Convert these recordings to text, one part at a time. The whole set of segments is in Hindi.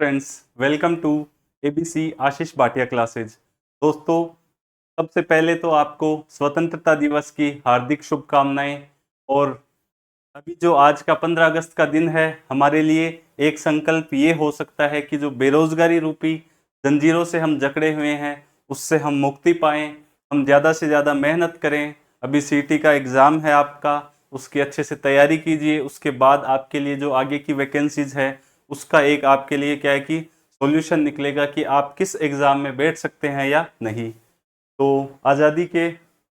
Friends, welcome to ABC Ashish Bhatia classes. दोस्तों, सबसे पहले तो आपको स्वतंत्रता दिवस की हार्दिक शुभकामनाएं। और अभी जो आज का 15 अगस्त का दिन है, हमारे लिए एक संकल्प ये हो सकता है कि जो बेरोजगारी रूपी जंजीरों से हम जकड़े हुए हैं, उससे हम मुक्ति पाएं। हम ज़्यादा से ज़्यादा मेहनत करें। अभी सीटी का एग्ज़ाम है आपका, उसकी अच्छे से तैयारी कीजिए। उसके बाद आपके लिए जो आगे की वैकेंसीज है, उसका एक आपके लिए क्या है कि सॉल्यूशन निकलेगा कि आप किस एग्ज़ाम में बैठ सकते हैं या नहीं। तो आज़ादी के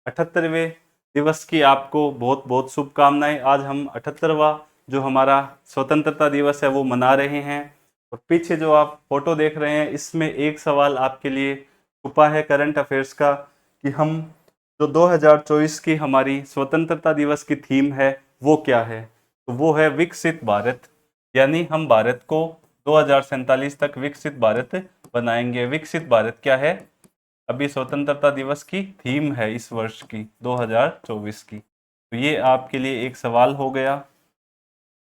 78वें दिवस की आपको बहुत बहुत शुभकामनाएं। आज हम 78वां जो हमारा स्वतंत्रता दिवस है वो मना रहे हैं। और पीछे जो आप फोटो देख रहे हैं, इसमें एक सवाल आपके लिए छुपा है करंट अफेयर्स का, कि हम जो 2024 की हमारी स्वतंत्रता दिवस की थीम है वो क्या है। तो वो है विकसित भारत, यानी हम भारत को 2047 तक विकसित भारत बनाएंगे। विकसित भारत क्या है, अभी स्वतंत्रता दिवस की थीम है इस वर्ष की 2024 की। तो ये आपके लिए एक सवाल हो गया।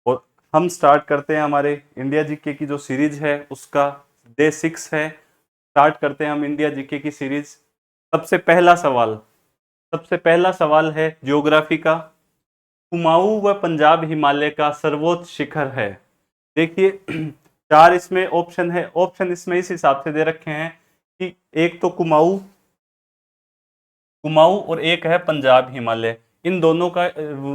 और हम स्टार्ट करते हैं हमारे इंडिया जीके की जो सीरीज है उसका। डे 6 है। स्टार्ट करते हैं हम इंडिया जीके की सीरीज। सबसे पहला सवाल है ज्योग्राफी का। कुमाऊं व पंजाब हिमालय का सर्वोच्च शिखर है। देखिए, चार इसमें ऑप्शन है। ऑप्शन इसमें इस हिसाब से दे रखे हैं कि एक तो कुमाऊं कुमाऊं और एक है पंजाब हिमालय। इन दोनों का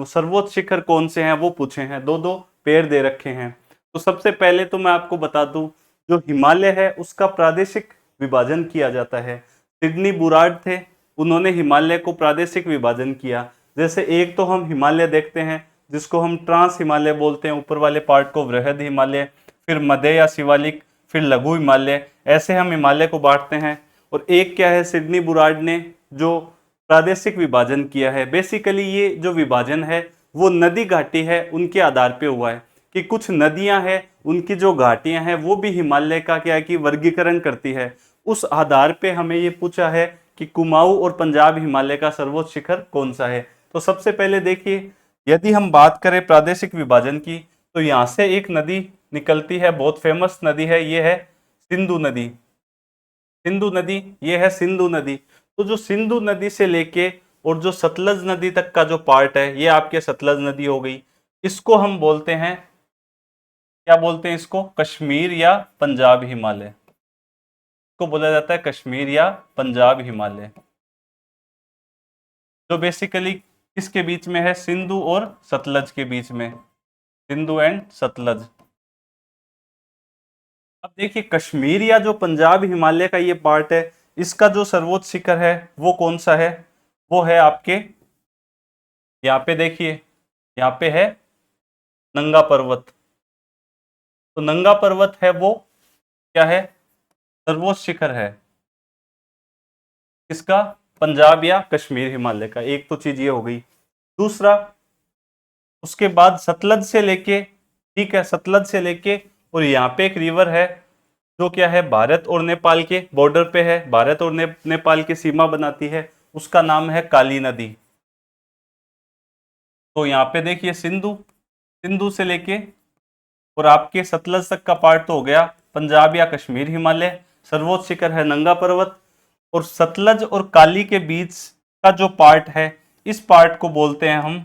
सर्वोच्च शिखर कौन से हैं वो पूछे हैं। दो दो पेयर दे रखे हैं। तो सबसे पहले तो मैं आपको बता दूं, जो हिमालय है उसका प्रादेशिक विभाजन किया जाता है। सिडनी बुराड थे, उन्होंने हिमालय को प्रादेशिक विभाजन किया। जैसे एक तो हम हिमालय देखते हैं जिसको हम ट्रांस हिमालय बोलते हैं, ऊपर वाले पार्ट को वृहद हिमालय, फिर मध्य या शिवालिक, फिर लघु हिमालय, ऐसे हम हिमालय को बांटते हैं। और एक क्या है, सिडनी बुराड ने जो प्रादेशिक विभाजन किया है, बेसिकली ये जो विभाजन है वो नदी घाटी है उनके आधार पे हुआ है, कि कुछ नदियां हैं उनकी जो घाटियां हैं वो भी हिमालय का क्या है कि वर्गीकरण करती है। उस आधार पे हमें ये पूछा है कि कुमाऊं और पंजाब हिमालय का सर्वोच्च शिखर कौन सा है। तो सबसे पहले देखिए, यदि हम बात करें प्रादेशिक विभाजन की, तो यहाँ से एक नदी निकलती है, बहुत फेमस नदी है, ये है सिंधु नदी। सिंधु नदी, ये है सिंधु नदी। तो जो सिंधु नदी से लेके और जो सतलज नदी तक का जो पार्ट है, ये आपके सतलज नदी हो गई। इसको हम बोलते हैं, क्या बोलते हैं इसको, कश्मीर या पंजाब हिमालय। इसको बोला जाता है कश्मीर या पंजाब हिमालय, जो बेसिकली किसके बीच में है, सिंधु और सतलज के बीच में, सिंधु एंड सतलज। अब देखिए, कश्मीर या जो पंजाब हिमालय का ये पार्ट है, इसका जो सर्वोच्च शिखर है वो कौन सा है, वो है आपके यहाँ पे देखिए, यहाँ पे है नंगा पर्वत। तो नंगा पर्वत है वो क्या है, सर्वोच्च शिखर है किसका, पंजाब या कश्मीर हिमालय का। एक तो चीज ये हो गई। दूसरा, उसके बाद सतलज से लेके, ठीक है, सतलज से लेके और यहाँ पे एक रिवर है जो क्या है, भारत और नेपाल के बॉर्डर पे है, भारत और नेपाल की सीमा बनाती है, उसका नाम है काली नदी। तो यहाँ पे देखिए सिंधु, सिंधु से लेके और आपके सतलज तक का पार्ट तो हो गया पंजाब या कश्मीर हिमालय। सर्वोच्च शिखर है नंगा पर्वत। और सतलज और काली के बीच का जो पार्ट है, इस पार्ट को बोलते हैं हम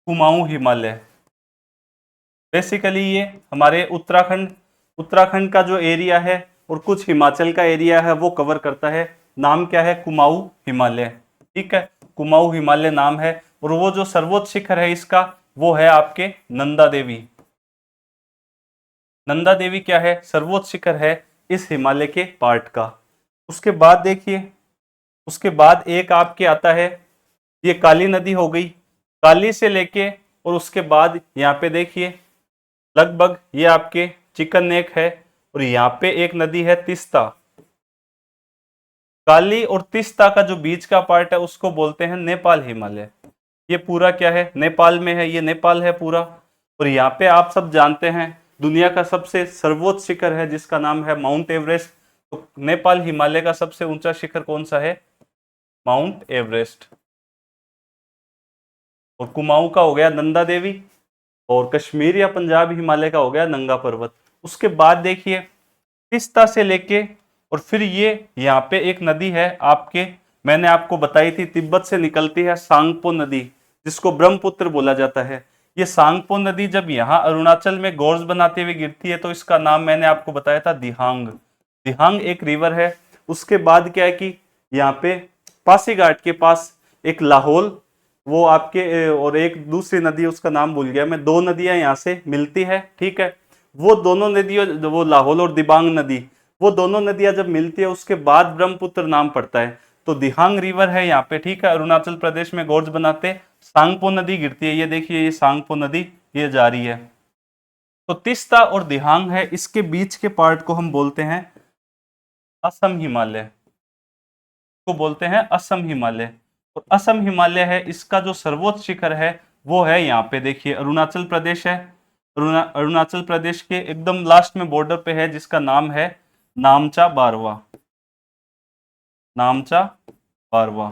कुमाऊं हिमालय। बेसिकली ये हमारे उत्तराखंड उत्तराखंड का जो एरिया है और कुछ हिमाचल का एरिया है वो कवर करता है। नाम क्या है, कुमाऊं हिमालय। ठीक है, कुमाऊं हिमालय नाम है। और वो जो सर्वोच्च शिखर है इसका, वो है आपके नंदा देवी। नंदा देवी क्या है, सर्वोच्च शिखर है इस हिमालय के पार्ट का। उसके बाद देखिए, उसके बाद एक आपके आता है, ये काली नदी हो गई, काली से लेके और उसके बाद यहाँ पे देखिए लगभग ये आपके चिकन नेक है। और यहाँ पे एक नदी है तिस्ता। काली और तिस्ता का जो बीच का पार्ट है उसको बोलते हैं नेपाल हिमालय। ये पूरा क्या है, नेपाल में है, ये नेपाल है पूरा। और यहाँ पे आप सब जानते हैं दुनिया का सबसे सर्वोच्च शिखर है जिसका नाम है माउंट एवरेस्ट। तो नेपाल हिमालय का सबसे ऊंचा शिखर कौन सा है, माउंट एवरेस्ट। और कुमाऊं का हो गया नंदा देवी, और कश्मीर या पंजाब हिमालय का हो गया नंगा पर्वत। उसके बाद देखिए, तीस्ता से लेके और फिर ये यहाँ पे एक नदी है आपके, मैंने आपको बताई थी तिब्बत से निकलती है, सांगपो नदी, जिसको ब्रह्मपुत्र बोला जाता है। ये सांगपो नदी जब यहाँ अरुणाचल में गोर्ज बनाते हुए गिरती है तो इसका नाम मैंने आपको बताया था दिहांग। दिहांग एक रिवर है। उसके बाद क्या है कि यहाँ पे पासीघाट के पास एक लाहौल, वो आपके और एक दूसरी नदी उसका नाम भूल गया मैं, दो नदियां यहाँ से मिलती है, ठीक है। वो दोनों नदियों, वो लाहौल और दिबांग नदी, वो दोनों नदियां जब मिलती है उसके बाद ब्रह्मपुत्र नाम पड़ता है। तो दिहांग रिवर है यहाँ पे, ठीक है, अरुणाचल प्रदेश में गोर्ज बनाते, सांगपो नदी गिरती है, ये देखिए ये सांगपो नदी ये जा रही है। तो तीस्ता और दिहांग है, इसके बीच के पार्ट को हम बोलते हैं असम हिमालय, को बोलते हैं असम हिमालय। और असम हिमालय है, इसका जो सर्वोच्च शिखर है वो है यहाँ पे देखिए अरुणाचल प्रदेश है, अरुणाचल प्रदेश के एकदम लास्ट में बॉर्डर पे है, जिसका नाम है नामचा बारवा, नामचा बारवा।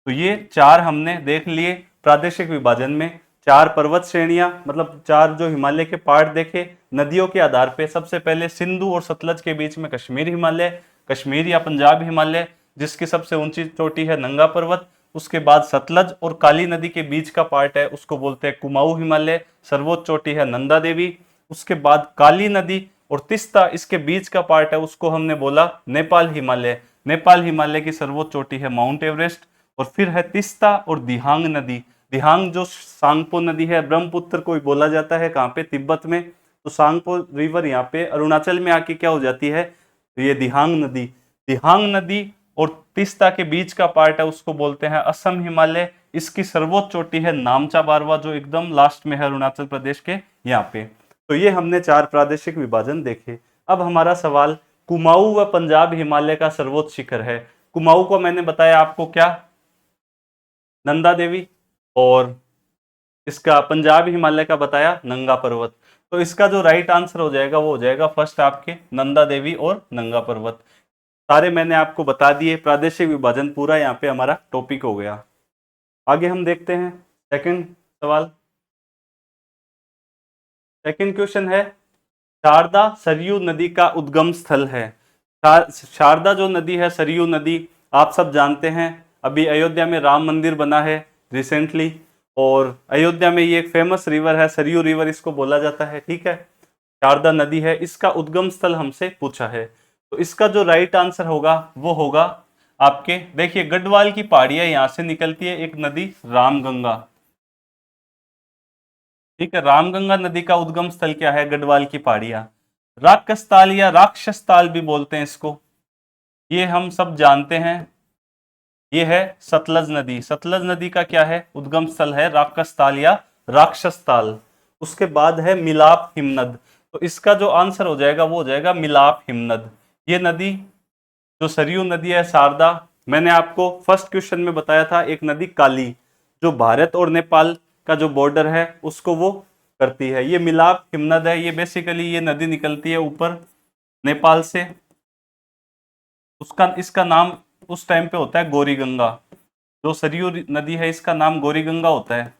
तो ये चार हमने देख लिए प्रादेशिक विभाजन में, चार पर्वत श्रेणियां, मतलब चार जो हिमालय के पार्ट देखे नदियों के आधार पे। सबसे पहले सिंधु और सतलज के बीच में कश्मीर हिमालय, कश्मीर या पंजाब हिमालय, जिसकी सबसे ऊंची चोटी है नंगा पर्वत। उसके बाद सतलज और काली नदी के बीच का पार्ट है, उसको बोलते हैं कुमाऊं हिमालय, सर्वोच्च चोटी है नंदा देवी। उसके बाद काली नदी और तीस्ता इसके बीच का पार्ट है, उसको हमने बोला नेपाल हिमालय, नेपाल हिमालय की सर्वोच्च चोटी है माउंट एवरेस्ट। और फिर है तीस्ता और दिहांग नदी, दिहांग जो सांगपो नदी है, ब्रह्मपुत्र को बोला जाता है कहाँ पे, तिब्बत में। तो सांगपो रिवर यहाँ पे अरुणाचल में आके क्या हो जाती है, ये दिहांग नदी। दिहांग नदी और तीस्ता के बीच का पार्ट है, उसको बोलते हैं असम हिमालय, इसकी सर्वोच्च चोटी है नामचा बारवा, जो एकदम लास्ट में है अरुणाचल प्रदेश के यहाँ पे। तो ये हमने चार प्रादेशिक विभाजन देखे। अब हमारा सवाल, कुमाऊं व पंजाब हिमालय का सर्वोच्च शिखर है। कुमाऊं को मैंने बताया आपको क्या, नंदा देवी, और इसका पंजाब हिमालय का बताया नंगा पर्वत। तो इसका जो राइट आंसर हो जाएगा वो हो जाएगा फर्स्ट आपके नंदा देवी और नंगा पर्वत। सारे मैंने आपको बता दिए, प्रादेशिक विभाजन पूरा यहाँ पे हमारा टॉपिक हो गया। आगे हम देखते हैं सेकंड सवाल। सेकंड क्वेश्चन है, शारदा सरयू नदी का उद्गम स्थल है। शारदा जो नदी है, सरयू नदी, आप सब जानते हैं, अभी अयोध्या में राम मंदिर बना है रिसेंटली, और अयोध्या में ये एक फेमस रिवर है, सरयू रिवर इसको बोला जाता है, ठीक है। शारदा नदी है, इसका उद्गम स्थल हमसे पूछा है। तो इसका जो राइट आंसर होगा वो होगा आपके, देखिए गढ़वाल की पहाड़ियां यहां से निकलती है एक नदी रामगंगा, ठीक है। रामगंगा नदी का उद्गम स्थल क्या है, गढ़वाल की पहाड़ियां। राक्षसताल या राक्षस ताल भी बोलते हैं इसको, ये हम सब जानते हैं। ये है सतलज नदी, सतलज नदी का क्या है, उद्गम स्थल है राक्षसताल या राक्षस ताल। उसके बाद है मिलाप हिमनद, तो इसका जो आंसर हो जाएगा वो हो जाएगा मिलाप हिमनद। ये नदी जो सरयू नदी है, शारदा, मैंने आपको फर्स्ट क्वेश्चन में बताया था, एक नदी काली जो भारत और नेपाल का जो बॉर्डर है उसको वो करती है। ये मिलाप हिमनद है, ये बेसिकली ये नदी निकलती है ऊपर नेपाल से, उसका इसका नाम उस टाइम पे होता है गौरी गंगा। जो सरयू नदी है इसका नाम गौरी गंगा होता है।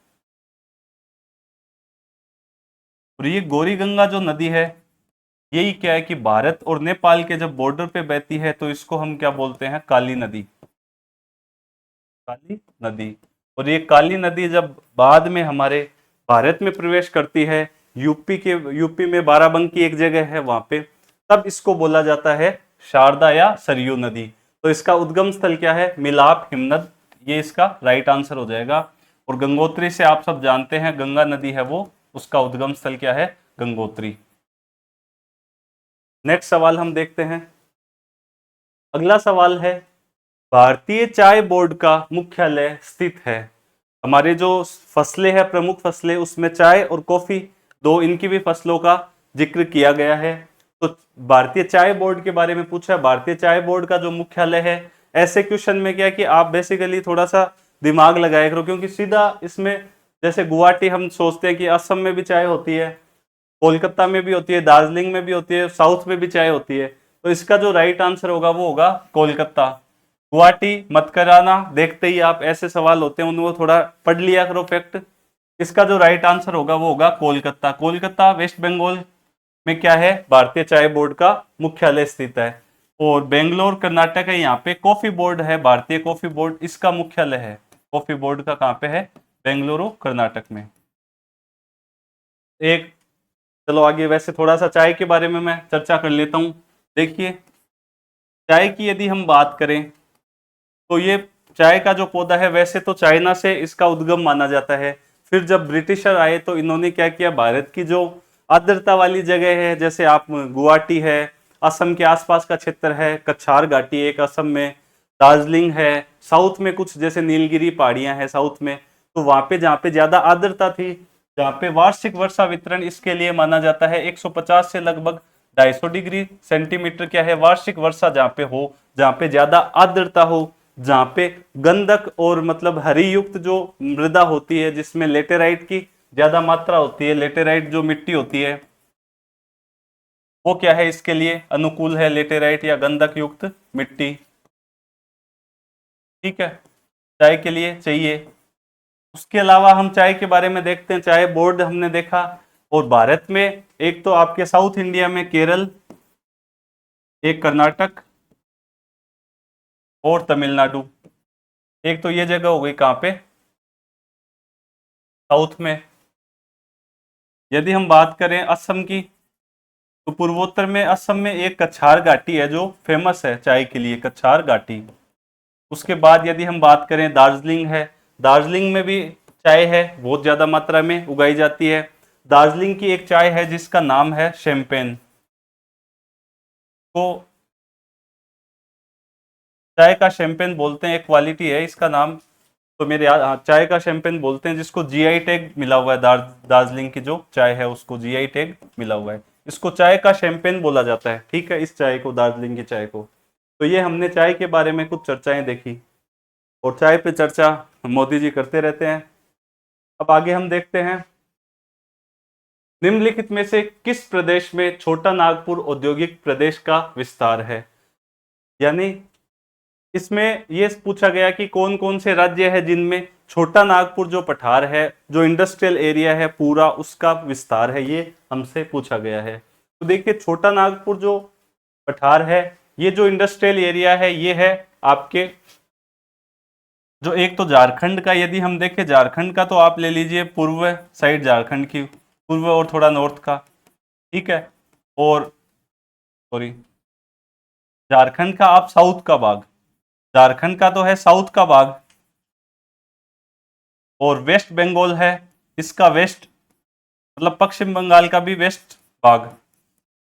और ये गौरी गंगा जो नदी है, यही क्या है कि भारत और नेपाल के जब बॉर्डर पे बहती है तो इसको हम क्या बोलते हैं, काली नदी, काली नदी। और ये काली नदी जब बाद में हमारे भारत में प्रवेश करती है, यूपी में बाराबंकी एक जगह है वहां पे, तब इसको बोला जाता है शारदा या सरयू नदी। तो इसका उद्गम स्थल क्या है, मिलाप हिमनद, ये इसका राइट आंसर हो जाएगा। और गंगोत्री से आप सब जानते हैं, गंगा नदी है वो, उसका उद्गम स्थल क्या है, गंगोत्री। नेक्स्ट सवाल हम देखते हैं। अगला सवाल है, भारतीय चाय बोर्ड का मुख्यालय स्थित है। हमारे जो फसलें हैं, प्रमुख फसलें, उसमें चाय और कॉफी, दो इनकी भी फसलों का जिक्र किया गया है। तो भारतीय चाय बोर्ड के बारे में पूछा है, भारतीय चाय बोर्ड का जो मुख्यालय है, ऐसे क्वेश्चन में क्या कि आप बेसिकली थोड़ा सा दिमाग लगाया करो, क्योंकि सीधा इसमें जैसे गुवाहाटी हम सोचते हैं कि असम में भी चाय होती है, कोलकाता में भी होती है, दार्जिलिंग में भी होती है, साउथ में भी चाय होती है। तो इसका जो राइट आंसर होगा वो होगा कोलकाता। गुवाहाटी मत कराना, देखते ही आप ऐसे सवाल होते हैं उनको थोड़ा पढ़ लिया करो फैक्ट। इसका जो राइट आंसर होगा वो होगा कोलकाता। कोलकाता वेस्ट बंगाल में क्या है, भारतीय चाय बोर्ड का मुख्यालय स्थित है। और बेंगलोर कर्नाटक है, यहाँ पे कॉफी बोर्ड है, भारतीय कॉफी बोर्ड इसका मुख्यालय है। कॉफी बोर्ड का कहाँ पे है, बेंगलुरु कर्नाटक में। एक, चलो आगे, वैसे थोड़ा सा चाय के बारे में मैं चर्चा कर लेता हूँ। देखिए, चाय की यदि हम बात करें तो ये चाय का जो पौधा है वैसे तो चाइना से इसका उद्गम माना जाता है। फिर जब ब्रिटिशर आए तो इन्होंने क्या किया, भारत की जो आर्द्रता वाली जगह है, जैसे आप गुवाहाटी है, असम के आसपास का क्षेत्र है, कछार घाटी एक असम में, दार्जिलिंग है, साउथ में कुछ जैसे नीलगिरी पहाड़ियां हैं साउथ में, तो वहां पे जहाँ पे ज्यादा आर्द्रता थी, जहाँ पे वार्षिक वर्षा वितरण इसके लिए माना जाता है 150 से लगभग 250 डिग्री सेंटीमीटर क्या है वार्षिक वर्षा जहाँ पे हो, जहाँ पे ज्यादा आर्द्रता हो, जहाँ पे गंधक और मतलब हरी युक्त जो मृदा होती है जिसमें लेटेराइट की ज्यादा मात्रा होती है, लेटेराइट जो मिट्टी होती है वो क्या है इसके लिए अनुकूल है, लेटेराइट या गंधक युक्त मिट्टी, ठीक है, चाय के लिए चाहिए। उसके अलावा हम चाय के बारे में देखते हैं, चाय बोर्ड हमने देखा, और भारत में एक तो आपके साउथ इंडिया में केरल, एक कर्नाटक और तमिलनाडु, एक तो ये जगह हो गई कहाँ पे, साउथ में। यदि हम बात करें असम की, तो पूर्वोत्तर में असम में एक कछार घाटी है जो फेमस है चाय के लिए, कछार घाटी। उसके बाद यदि हम बात करें दार्जिलिंग है, दार्जिलिंग में भी चाय है, बहुत ज्यादा मात्रा में उगाई जाती है। दार्जिलिंग की एक चाय है जिसका नाम है शैंपेन। तो चाय का शैंपेन बोलते हैं, एक क्वालिटी है इसका नाम, तो मेरे याद, हाँ, चाय का शैंपेन बोलते हैं जिसको जीआई टैग मिला हुआ है, दार्जिलिंग की जो चाय है उसको जीआई टैग मिला हुआ है, इसको चाय का शैंपेन बोला जाता है, ठीक है, इस चाय को, दार्जिलिंग की चाय को। तो ये हमने चाय के बारे में कुछ चर्चाएं देखी, और चाय पे चर्चा मोदी जी करते रहते हैं। अब आगे हम देखते हैं, निम्नलिखित में से किस प्रदेश में छोटा नागपुर औद्योगिक प्रदेश का विस्तार है, यानी इसमें यह पूछा गया कि कौन कौन से राज्य है जिनमें छोटा नागपुर जो पठार है, जो इंडस्ट्रियल एरिया है पूरा, उसका विस्तार है, ये हमसे पूछा गया है। तो देखिए, छोटा नागपुर जो पठार है, ये जो इंडस्ट्रियल एरिया है, ये है आपके जो, एक तो झारखंड का यदि हम देखें, झारखंड का तो आप ले लीजिए पूर्व साइड, झारखंड की पूर्व और थोड़ा नॉर्थ का, ठीक है, और सॉरी, झारखंड का आप साउथ का भाग, झारखंड का तो है साउथ का भाग, और वेस्ट बंगाल है इसका वेस्ट, मतलब पश्चिम बंगाल का भी वेस्ट भाग,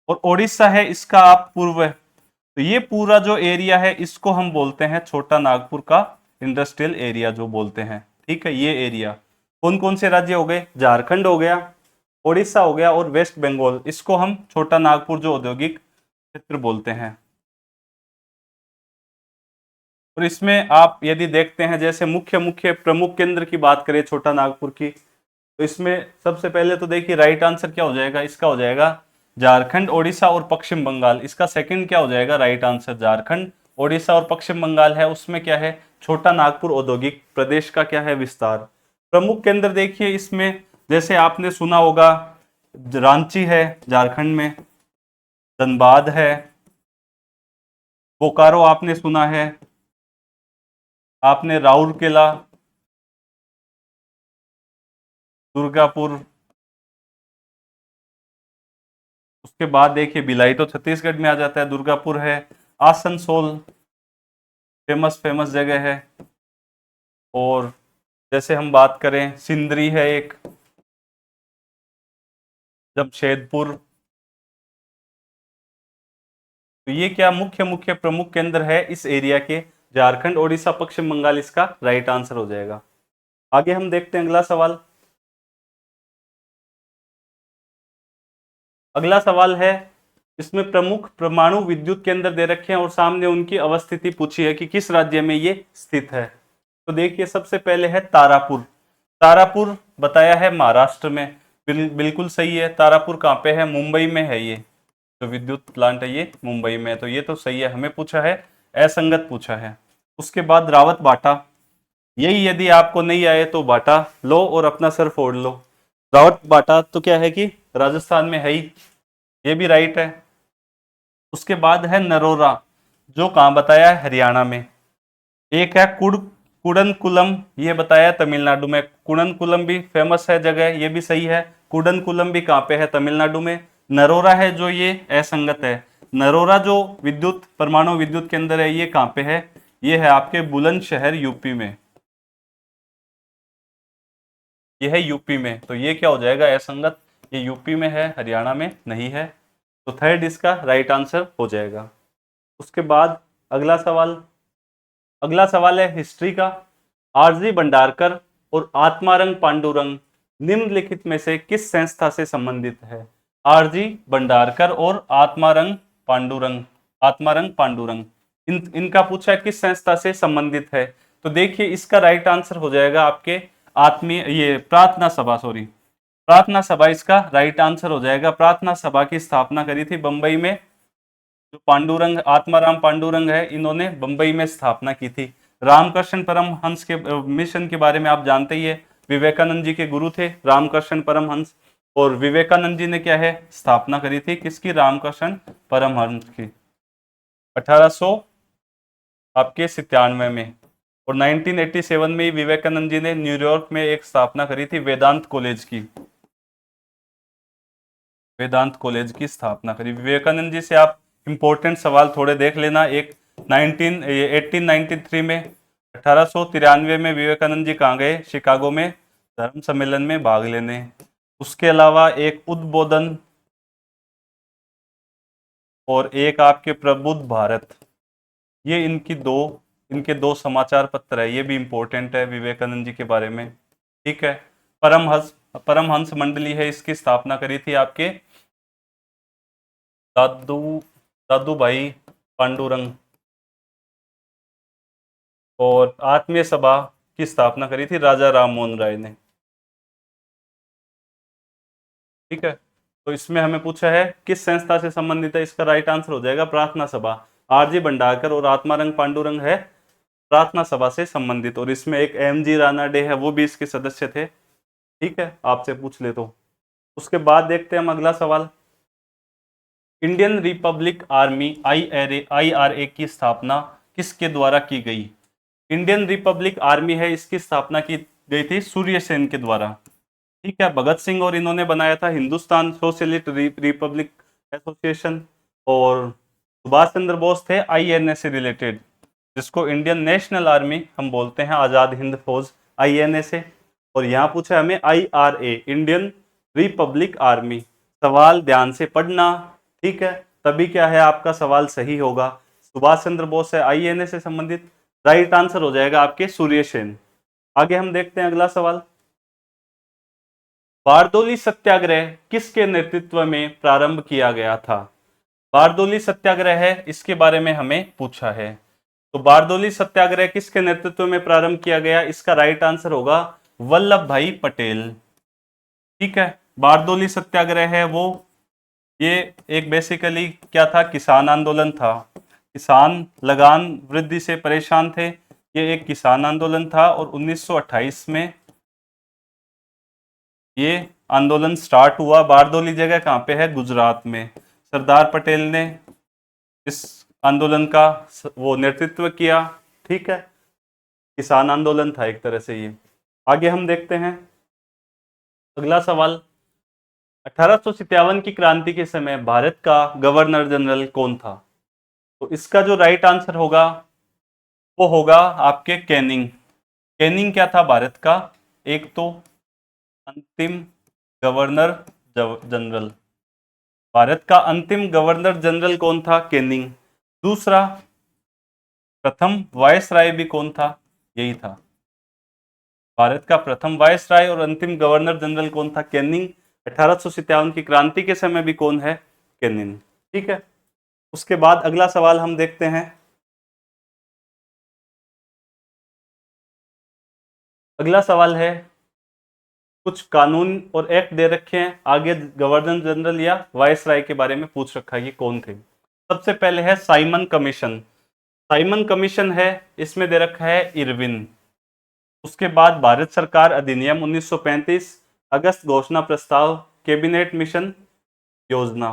और उड़ीसा है इसका आप पूर्व। तो ये पूरा जो एरिया है इसको हम बोलते हैं छोटा नागपुर का इंडस्ट्रियल एरिया जो बोलते हैं, ठीक है। ये एरिया कौन कौन से राज्य हो गए, झारखंड हो गया, उड़ीसा हो गया और वेस्ट बंगाल, इसको हम छोटा नागपुर जो औद्योगिक क्षेत्र बोलते हैं। और इसमें आप यदि देखते हैं, जैसे मुख्य मुख्य प्रमुख केंद्र की बात करें छोटा नागपुर की, तो इसमें सबसे पहले तो देखिए राइट आंसर क्या हो जाएगा, इसका हो जाएगा झारखंड, ओडिशा और पश्चिम बंगाल। इसका सेकंड क्या हो जाएगा राइट आंसर, झारखंड, ओडिशा और पश्चिम बंगाल है, उसमें क्या है छोटा नागपुर औद्योगिक प्रदेश का क्या है विस्तार। प्रमुख केंद्र देखिए इसमें, जैसे आपने सुना होगा रांची है झारखंड में, धनबाद है, बोकारो आपने सुना है, आपने राउरकेला, दुर्गापुर, उसके बाद देखिए भिलाई तो छत्तीसगढ़ में आ जाता है, दुर्गापुर है, आसनसोल फेमस फेमस जगह है, और जैसे हम बात करें सिंदरी है एक, जमशेदपुर। तो ये क्या मुख्य मुख्य प्रमुख केंद्र है इस एरिया के, झारखंड, ओडिशा, पश्चिम बंगाल, इसका राइट आंसर हो जाएगा। आगे हम देखते हैं अगला सवाल। अगला सवाल है, इसमें प्रमुख परमाणु विद्युत केंद्र दे रखे हैं और सामने उनकी अवस्थिति पूछी है कि किस राज्य में ये स्थित है। तो देखिए सबसे पहले है तारापुर, तारापुर बताया है महाराष्ट्र में, बिल्कुल सही है। तारापुर कहाँ पे है, मुंबई में है, ये जो विद्युत प्लांट है ये मुंबई में है, तो ये तो सही है, हमें पूछा है असंगत पूछा है। उसके बाद रावत बाटा, यही यदि आपको नहीं आए तो बाटा लो और अपना सर फोड़ लो। रावत बाटा तो क्या है कि राजस्थान में है ही, ये भी राइट है। उसके बाद है नरोरा, जो कहाँ बताया है, हरियाणा में। एक है कुडनकुलम, ये बताया है तमिलनाडु में। कुडनकुलम भी फेमस है जगह, ये भी सही है। कुडनकुलम भी कहाँ पे है, तमिलनाडु में। नरोरा है जो, ये असंगत है। नरोरा जो विद्युत परमाणु विद्युत केंद्र है, ये कहाँ पे है, ये है आपके बुलंदशहर यूपी में। ये है यूपी में, तो ये क्या हो जाएगा, असंगत। ये यूपी में है, हरियाणा में नहीं है। तो थर्ड इसका राइट आंसर हो जाएगा। उसके बाद अगला सवाल है हिस्ट्री का। आरजी भंडारकर और आत्मारंग पांडुरंग निम्नलिखित में से किस संस्था से संबंधित है। आरजी भंडारकर और आत्मारंग पांडुरंग इनका पूछा है किस संस्था से संबंधित है। तो देखिए इसका राइट आंसर हो जाएगा आपके आत्मीय ये प्रार्थना सभा, सॉरी, प्रार्थना सभा इसका राइट आंसर हो जाएगा। प्रार्थना सभा की स्थापना करी थी बंबई में। जो पांडुरंग, आत्माराम पांडुरंग है, इन्होंने बंबई में स्थापना की थी। रामकृष्ण परमहंस के मिशन के बारे में आप जानते ही है। विवेकानंद जी के गुरु थे रामकृष्ण परमहंस, और विवेकानंद जी ने क्या है, स्थापना करी थी किसकी, रामकृष्ण परमहंस की, 1800 आपके 97 में। और 1987 में ही विवेकानंद जी ने न्यूयॉर्क में एक स्थापना करी थी, वेदांत कॉलेज की स्थापना करी विवेकानंद जी से। आप इंपॉर्टेंट सवाल थोड़े देख लेना। एक 1893 में, 1893 में विवेकानंद जी कहाँ गए, शिकागो में धर्म सम्मेलन में भाग लेने। उसके अलावा एक उद्बोधन और एक आपके प्रबुद्ध भारत, ये इनके दो समाचार पत्र है, ये भी इंपॉर्टेंट है विवेकानंद जी के बारे में। ठीक है। परमहंस मंडली है, इसकी स्थापना करी थी आपके दादू दादू भाई पांडुरंग। और आत्मीय सभा की स्थापना करी थी राजा राम मोहन राय ने। ठीक है। तो इसमें हमें पूछा है किस संस्था से संबंधित है, इसका राइट आंसर हो जाएगा प्रार्थना सभा। आरजी भंडारकर और आत्मारंग पांडुरंग है प्रार्थना सभा से संबंधित। और इसमें एक एमजी रानाडे है, वो भी इसके सदस्य थे। ठीक है, आपसे पूछ ले तो। उसके बाद देखते हैं हम अगला सवाल। इंडियन रिपब्लिक आर्मी आईआरए की स्थापना किसके द्वारा की गई। इंडियन रिपब्लिक आर्मी है, इसकी स्थापना की गई थी सूर्य सेन के द्वारा। ठीक है, भगत सिंह और इन्होंने बनाया था हिंदुस्तान सोशलिस्ट रिपब्लिक एसोसिएशन। और सुभाष चंद्र बोस थे आईएनए से रिलेटेड, जिसको इंडियन नेशनल आर्मी हम बोलते हैं, आजाद हिंद फौज, आईएनए से। और यहाँ पूछा है हमें आईआरए, इंडियन रिपब्लिक आर्मी। सवाल ध्यान से पढ़ना, ठीक है, तभी क्या है आपका सवाल सही होगा। सुभाष चंद्र बोस है आईएनए से संबंधित, राइट आंसर हो जाएगा आपके सूर्य सेन। आगे हम देखते हैं अगला सवाल। बारदोली सत्याग्रह किसके नेतृत्व में प्रारंभ किया गया था। बारदोली सत्याग्रह है, इसके बारे में हमें पूछा है। तो बारदोली सत्याग्रह किसके नेतृत्व में प्रारंभ किया गया, इसका राइट आंसर होगा वल्लभ भाई पटेल। ठीक है, बारदोली सत्याग्रह है वो, ये एक बेसिकली क्या था, किसान आंदोलन था। किसान लगान वृद्धि से परेशान थे, ये एक किसान आंदोलन था। और 1928 में ये आंदोलन स्टार्ट हुआ। बारदोली जगह कहाँ पे है, गुजरात में। सरदार पटेल ने इस आंदोलन का वो नेतृत्व किया। ठीक है, किसान आंदोलन था एक तरह से ये। आगे हम देखते हैं अगला सवाल। 1857 की क्रांति के समय भारत का गवर्नर जनरल कौन था। तो इसका जो राइट आंसर होगा वो होगा आपके कैनिंग। कैनिंग क्या था भारत का, एक तो अंतिम गवर्नर जनरल, भारत का अंतिम गवर्नर जनरल कौन था, कैनिंग। दूसरा, प्रथम वायसराय भी कौन था, यही था। भारत का प्रथम वायसराय और अंतिम गवर्नर जनरल कौन था, कैनिंग। 1857 की क्रांति के समय भी कौन है, कैनिंग। ठीक है। उसके बाद अगला सवाल हम देखते हैं। अगला सवाल है, कुछ कानून और एक्ट दे रखे हैं, आगे गवर्नर जनरल या वायसराय के बारे में पूछ रखा है कि कौन थे। सबसे पहले है साइमन कमीशन। साइमन कमीशन है, इसमें दे रखा है इरविन। उसके बाद भारत सरकार अधिनियम 1935, अगस्त घोषणा प्रस्ताव, कैबिनेट मिशन योजना।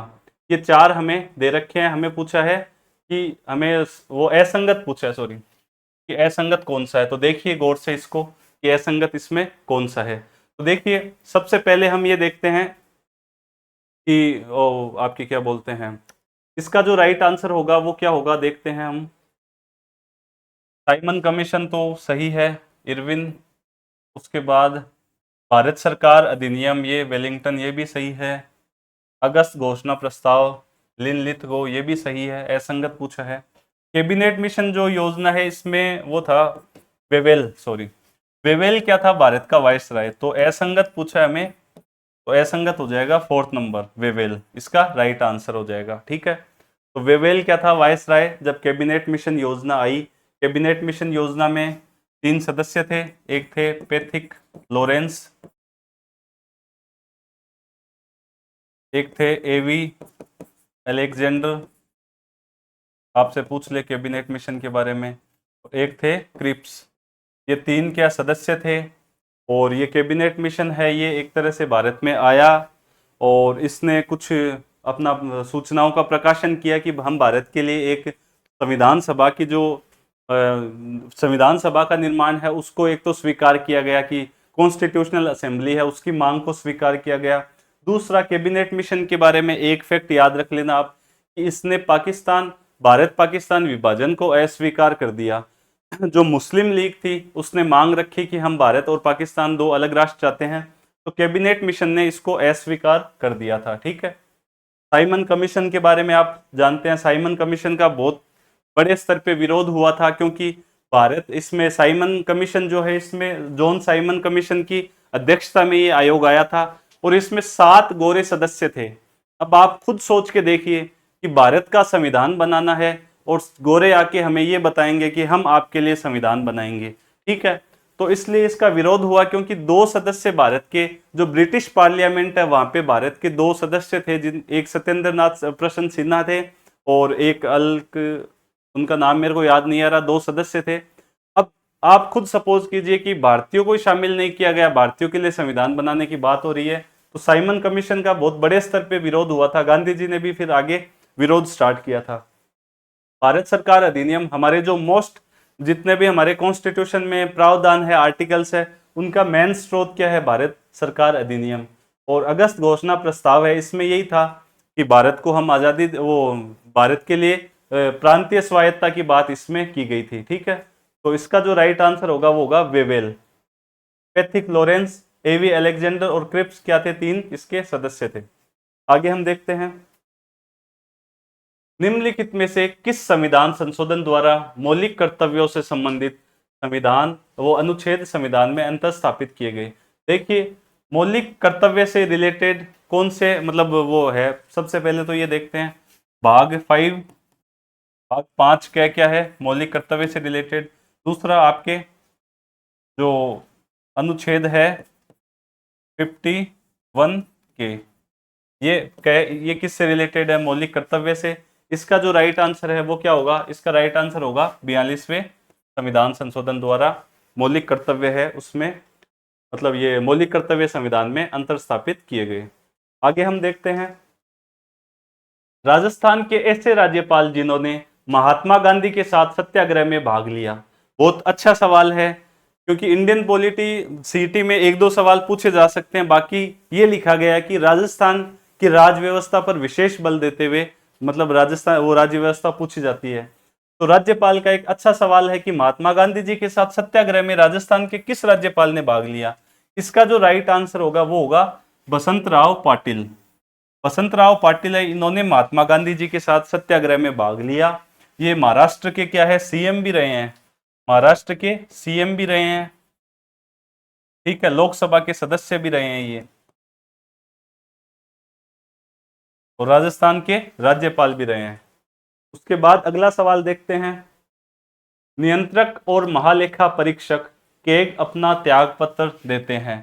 ये 4 हमें दे रखे हैं। हमें पूछा है कि हमें वो असंगत पूछा है, सॉरी, कि असंगत कौन सा है। तो देखिए गौर से इसको कि असंगत इसमें कौन सा है। तो देखिए सबसे पहले हम ये देखते हैं कि आपकी क्या बोलते हैं, इसका जो राइट आंसर होगा वो क्या होगा, देखते हैं हम। साइमन कमीशन तो सही है, इरविन। उसके बाद भारत सरकार अधिनियम, ये वेलिंगटन, ये भी सही है। अगस्त घोषणा प्रस्ताव, लिनलिथगो, ये भी सही है। असंगत पूछा है। कैबिनेट मिशन जो योजना है इसमें वो था वेवेल, सॉरी, वेवेल क्या था, भारत का वायसराय। तो असंगत पूछा है हमें, तो असंगत हो जाएगा 4th नंबर, वेवेल इसका राइट आंसर हो जाएगा। ठीक है, तो वेवेल क्या था, वायसराय जब कैबिनेट मिशन योजना आई। कैबिनेट मिशन योजना में 3 सदस्य थे, एक थे पैथिक लॉरेंस, एक थे एवी अलेक्जेंडर, आपसे पूछ ले कैबिनेट मिशन के बारे में, एक थे क्रिप्स। ये 3 क्या सदस्य थे। और ये कैबिनेट मिशन है, ये एक तरह से भारत में आया और इसने कुछ अपना सूचनाओं का प्रकाशन किया कि हम भारत के लिए एक संविधान सभा की जो संविधान सभा का निर्माण है उसको एक तो स्वीकार किया गया कि कॉन्स्टिट्यूशनल असेंबली है, उसकी मांग को स्वीकार किया गया। दूसरा, कैबिनेट मिशन के बारे में एक फैक्ट याद रख लेना आप कि इसने पाकिस्तान, भारत पाकिस्तान विभाजन को अस्वीकार कर दिया। जो मुस्लिम लीग थी उसने मांग रखी कि हम भारत और पाकिस्तान 2 अलग राष्ट्र चाहते हैं, तो कैबिनेट मिशन ने इसको अस्वीकार कर दिया था। ठीक है, साइमन कमीशन के बारे में आप जानते हैं, साइमन कमीशन का बहुत बड़े स्तर पे विरोध हुआ था क्योंकि भारत इसमें, साइमन कमीशन जो है इसमें जॉन साइमन कमीशन की अध्यक्षता में ये आयोग आया था और इसमें 7 गोरे सदस्य थे। अब आप खुद सोच के देखिए कि भारत का संविधान बनाना है और गोरे आके हमें ये बताएंगे कि हम आपके लिए संविधान बनाएंगे। ठीक है, तो इसलिए इसका विरोध हुआ क्योंकि 2 सदस्य भारत के, जो ब्रिटिश पार्लियामेंट है वहां पे भारत के 2 सदस्य थे, जिन एक सत्येंद्र नाथ प्रसन्न सिन्हा थे और एक अल्क, उनका नाम मेरे को याद नहीं आ रहा, 2 सदस्य थे। अब आप खुद सपोज कीजिए कि भारतीयों को शामिल नहीं किया गया, भारतीयों के लिए संविधान बनाने की बात हो रही है, तो साइमन कमीशन का बहुत बड़े स्तर पे विरोध हुआ था। गांधी जी ने भी फिर आगे विरोध स्टार्ट किया था। भारत सरकार अधिनियम, हमारे जो मोस्ट, जितने भी हमारे कॉन्स्टिट्यूशन में प्रावधान है, आर्टिकल्स है, उनका मेन स्रोत क्या है, भारत सरकार अधिनियम। और अगस्त घोषणा प्रस्ताव है, इसमें यही था कि भारत को हम आजादी, वो भारत के लिए प्रांतीय स्वायत्ता की बात इसमें की गई थी। ठीक है, तो इसका जो राइट आंसर होगा वो होगा वेवेल। पैथिक लॉरेंस, एवी अलेक्जेंडर और क्रिप्स क्या थे, 3 इसके सदस्य थे। आगे हम देखते हैं, निम्नलिखित में से किस संविधान संशोधन द्वारा मौलिक कर्तव्यों से संबंधित संविधान, वो अनुच्छेद संविधान में अंतर स्थापित किए गए। देखिए मौलिक कर्तव्य से रिलेटेड कौन से, मतलब वो है, सबसे पहले तो ये देखते हैं भाग 5, भाग 5 क्या क्या है मौलिक कर्तव्य से रिलेटेड। दूसरा आपके जो अनुच्छेद है 51 के, ये किससे रिलेटेड है, मौलिक कर्तव्य से। इसका जो राइट आंसर है वो क्या होगा, इसका राइट आंसर होगा 42वें संविधान संशोधन द्वारा मौलिक कर्तव्य है उसमें, मतलब ये मौलिक कर्तव्य संविधान में अंतर स्थापित किए गए। आगे हम देखते हैं, राजस्थान के ऐसे राज्यपाल जिन्होंने महात्मा गांधी के साथ सत्याग्रह में भाग लिया। बहुत अच्छा सवाल है क्योंकि इंडियन पॉलिटी सीटी में 1-2 सवाल पूछे जा सकते हैं, बाकी ये लिखा गया है कि राजस्थान की राज व्यवस्था पर विशेष बल देते हुए, मतलब राजस्थान, वो राज्य व्यवस्था पूछी जाती है। तो राज्यपाल का एक अच्छा सवाल है कि महात्मा गांधी जी के साथ सत्याग्रह में राजस्थान के किस राज्यपाल ने भाग लिया। इसका जो राइट आंसर होगा वो होगा बसंत राव पाटिल। बसंत राव पाटिल है, इन्होंने महात्मा गांधी जी के साथ सत्याग्रह में भाग लिया। ये महाराष्ट्र के क्या है, सीएम भी रहे हैं, महाराष्ट्र के सीएम भी रहे हैं। ठीक है, लोकसभा के सदस्य भी रहे हैं ये, और राजस्थान के राज्यपाल भी रहे हैं। उसके बाद अगला सवाल देखते हैं, नियंत्रक और महालेखा परीक्षक केग अपना त्याग पत्र देते हैं।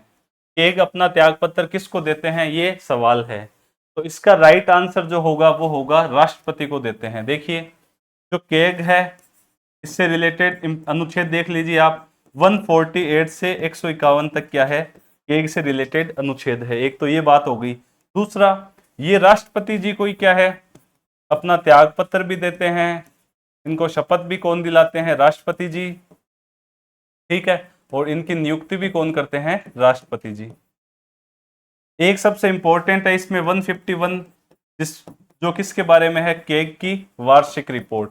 केग अपना त्याग पत्र किसको देते हैं, ये सवाल है। तो इसका राइट आंसर जो होगा वो होगा राष्ट्रपति को देते हैं। देखिए जो केग है इससे रिलेटेड अनुच्छेद देख लीजिए आप, 148 से 151 तक क्या है, केग से रिलेटेड अनुच्छेद है। एक तो ये बात हो गई। दूसरा, ये राष्ट्रपति जी को ही क्या है, अपना त्याग पत्र भी देते हैं, इनको शपथ भी कौन दिलाते हैं, राष्ट्रपति जी, ठीक है, और इनकी नियुक्ति भी कौन करते हैं, राष्ट्रपति जी। एक सबसे इंपॉर्टेंट है इसमें 151, जो किसके बारे में है, केग की वार्षिक रिपोर्ट।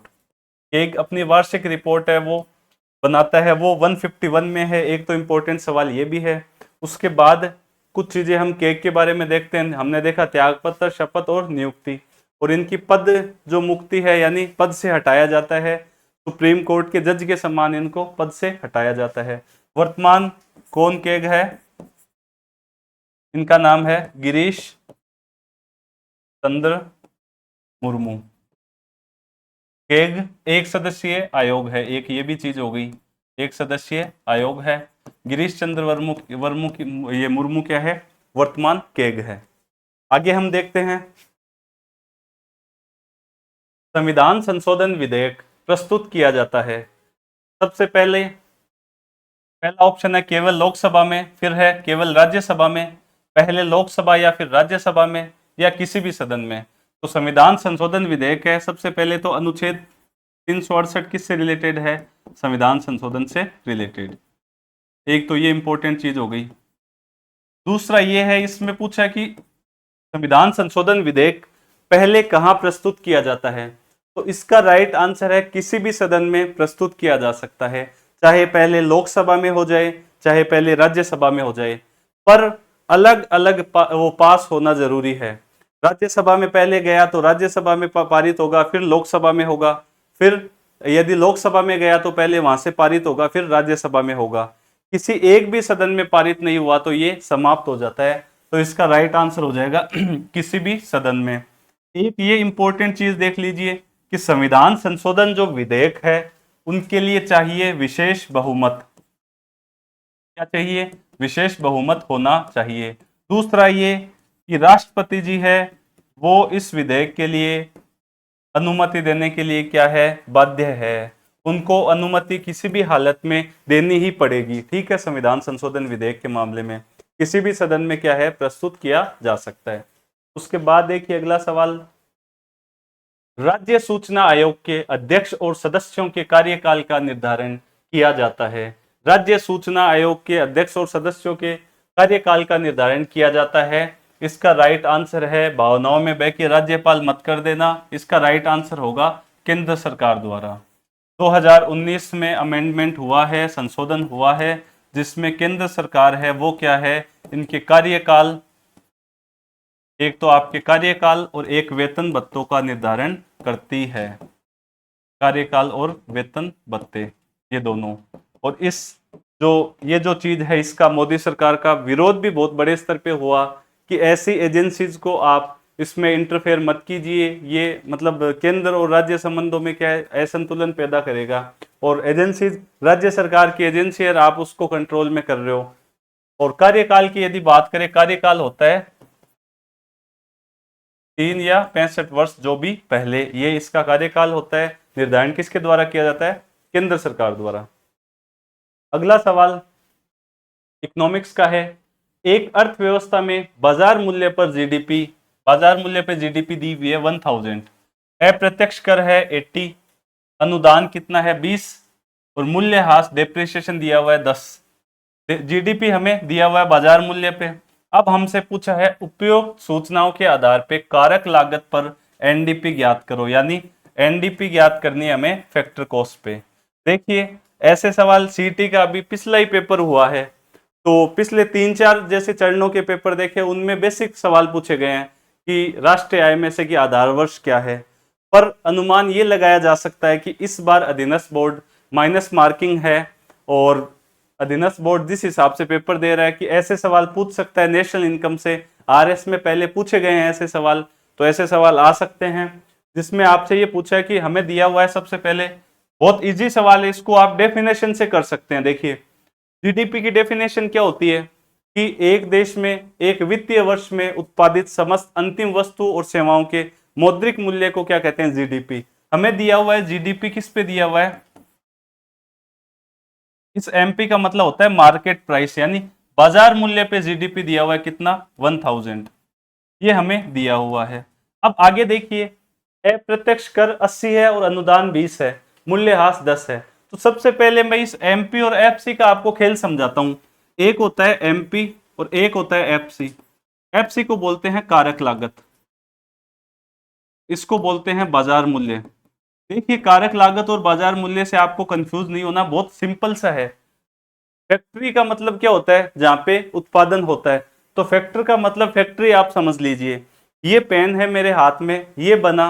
केग अपनी वार्षिक रिपोर्ट है वो बनाता है, वो 151 में है। एक तो इंपॉर्टेंट सवाल ये भी है। उसके बाद कुछ चीजें हम केग के बारे में देखते हैं। हमने देखा त्यागपत्र, शपथ और नियुक्ति, और इनकी पद जो मुक्ति है, यानी पद से हटाया जाता है, सुप्रीम कोर्ट के जज के समान इनको पद से हटाया जाता है। वर्तमान कौन केग है, इनका नाम है गिरीश चंद्र मुर्मू। केग एक सदस्यीय आयोग है, एक ये भी चीज हो गई, एक सदस्यीय आयोग है। गिरीश चंद्र ये मुर्मू क्या है, वर्तमान केग है। आगे हम देखते हैं, संविधान संशोधन विधेयक प्रस्तुत किया जाता है। सबसे पहला ऑप्शन है केवल लोकसभा में, फिर है केवल राज्यसभा में, पहले लोकसभा या फिर राज्यसभा में, या किसी भी सदन में। तो संविधान संशोधन विधेयक है, सबसे पहले तो अनुच्छेद 368 किससे रिलेटेड है, संविधान संशोधन से रिलेटेड। एक तो ये इंपॉर्टेंट चीज हो गई। दूसरा ये है, इसमें पूछा कि संविधान संशोधन विधेयक पहले कहां प्रस्तुत किया जाता है। तो इसका राइट आंसर है किसी भी सदन में प्रस्तुत किया जा सकता है, चाहे पहले लोकसभा में हो जाए, चाहे पहले राज्यसभा में हो जाए, पर अलग अलग वो पास होना जरूरी है। राज्यसभा में पहले गया तो राज्यसभा में पारित होगा, फिर लोकसभा में होगा, फिर यदि लोकसभा में गया तो पहले वहां से पारित होगा, फिर राज्यसभा में होगा। किसी एक भी सदन में पारित नहीं हुआ तो ये समाप्त हो जाता है। तो इसका राइट आंसर हो जाएगा किसी भी सदन में। एक ये इंपॉर्टेंट चीज देख लीजिए कि संविधान संशोधन जो विधेयक है उनके लिए चाहिए विशेष बहुमत। क्या चाहिए, विशेष बहुमत होना चाहिए। दूसरा ये कि राष्ट्रपति जी है वो इस विधेयक के लिए अनुमति देने के लिए क्या है, बाध्य है। उनको अनुमति किसी भी हालत में देनी ही पड़ेगी, ठीक है। संविधान संशोधन विधेयक के मामले में किसी भी सदन में क्या है, प्रस्तुत किया जा सकता है। उसके बाद देखिए अगला सवाल, राज्य सूचना आयोग के अध्यक्ष और सदस्यों के कार्यकाल का निर्धारण किया जाता है। राज्य सूचना आयोग के अध्यक्ष और सदस्यों के कार्यकाल का निर्धारण किया जाता है। इसका राइट आंसर है, भावनाओं में बह के राज्यपाल मत कर देना, इसका राइट आंसर होगा केंद्र सरकार द्वारा। 2019 में अमेंडमेंट हुआ है, संशोधन हुआ है, जिसमें केंद्र सरकार है वो क्या है, इनके कार्यकाल, एक तो आपके कार्यकाल और एक वेतन भत्तों का निर्धारण करती है। कार्यकाल और वेतन भत्ते ये दोनों। और ये जो चीज है, इसका मोदी सरकार का विरोध भी बहुत बड़े स्तर पे हुआ कि ऐसी एजेंसीज को आप इसमें इंटरफेयर मत कीजिए, ये मतलब केंद्र और राज्य संबंधों में क्या है, असंतुलन पैदा करेगा। और एजेंसीज राज्य सरकार की एजेंसी है, आप उसको कंट्रोल में कर रहे हो। और कार्यकाल की यदि बात करें, कार्यकाल होता है 3 या 65 वर्ष, जो भी पहले, ये इसका कार्यकाल होता है। निर्धारण किसके द्वारा किया जाता है, केंद्र सरकार द्वारा। अगला सवाल इकोनॉमिक्स का है, एक अर्थव्यवस्था में बाजार मूल्य पर जीडीपी, बाजार मूल्य पर जीडीपी दी हुई है 1000, अप्रत्यक्ष कर है 80, अनुदान कितना है 20, और मूल्यह्रास डेप्रिसिएशन दिया हुआ है 10। जीडीपी हमें दिया हुआ है बाजार मूल्य पे। अब हमसे पूछा है उपयुक्त सूचनाओं के आधार पे कारक लागत पर एनडीपी ज्ञात करो, यानी एनडीपी ज्ञात करनी है हमें फैक्टर कॉस्ट पे। देखिए ऐसे सवाल सीटी का अभी पिछला ही पेपर हुआ है, तो पिछले 3-4 जैसे चरणों के पेपर देखे, उनमें बेसिक सवाल पूछे गए हैं कि राष्ट्रीय आय में से कि आधार वर्ष क्या है। पर अनुमान ये लगाया जा सकता है कि इस बार अधीनस्थ बोर्ड माइनस मार्किंग है, और अधीनस्थ बोर्ड जिस हिसाब से पेपर दे रहा है कि ऐसे सवाल पूछ सकता है नेशनल इनकम से, आरएस में पहले पूछे गए हैं ऐसे सवाल, तो ऐसे सवाल आ सकते हैं जिसमें आपसे ये पूछा है कि हमें दिया हुआ है, सबसे पहले बहुत इजी सवाल है, इसको आप डेफिनेशन से कर सकते हैं। देखिए जीडीपी की डेफिनेशन क्या होती है कि एक देश में एक वित्तीय वर्ष में उत्पादित समस्त अंतिम वस्तु और सेवाओं के मौद्रिक मूल्य को क्या कहते हैं, जीडीपी। हमें दिया हुआ है जीडीपी, किस पे दिया हुआ है, इस एमपी का मतलब होता है मार्केट प्राइस, यानी बाजार मूल्य पे जीडीपी दिया हुआ है कितना, 1000। ये हमें दिया हुआ है। अब आगे देखिए, अप्रत्यक्ष कर 80 है और अनुदान 20 है, मूल्यह्रास 10 है। तो सबसे पहले मैं इस एमपी और एफसी का आपको खेल समझाता हूं। एक होता है एमपी और एक होता है एफसी। एफसी को बोलते हैं कारक लागत, इसको बोलते हैं बाजार मूल्य। देखिए, कारक लागत और बाजार मूल्य से आपको कंफ्यूज नहीं होना, बहुत सिंपल सा है। फैक्ट्री का मतलब क्या होता है? जहां पे उत्पादन होता है। तो फैक्ट्री का मतलब फैक्ट्री आप समझ लीजिए। ये पेन है मेरे हाथ में, ये बना